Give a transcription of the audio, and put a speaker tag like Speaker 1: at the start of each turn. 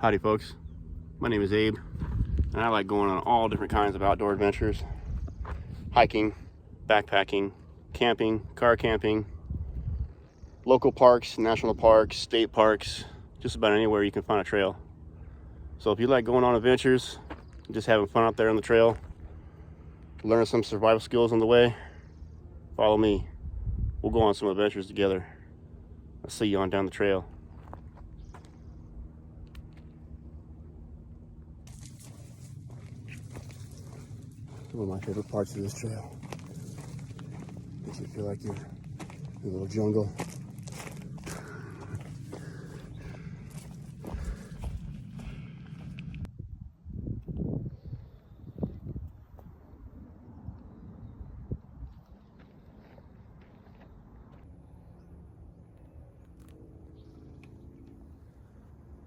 Speaker 1: Howdy folks, my name is Abe, and I like going on all different kinds of outdoor adventures. Hiking, backpacking, camping, car camping, local parks, national parks, state parks, just about anywhere you can find a trail. So if you like going on adventures, just having fun out there on the trail, learning some survival skills on the way, follow me. We'll go on some adventures together. I'll see you on down the trail. One of my favorite parts of this trail. Makes you feel like you're in a little jungle.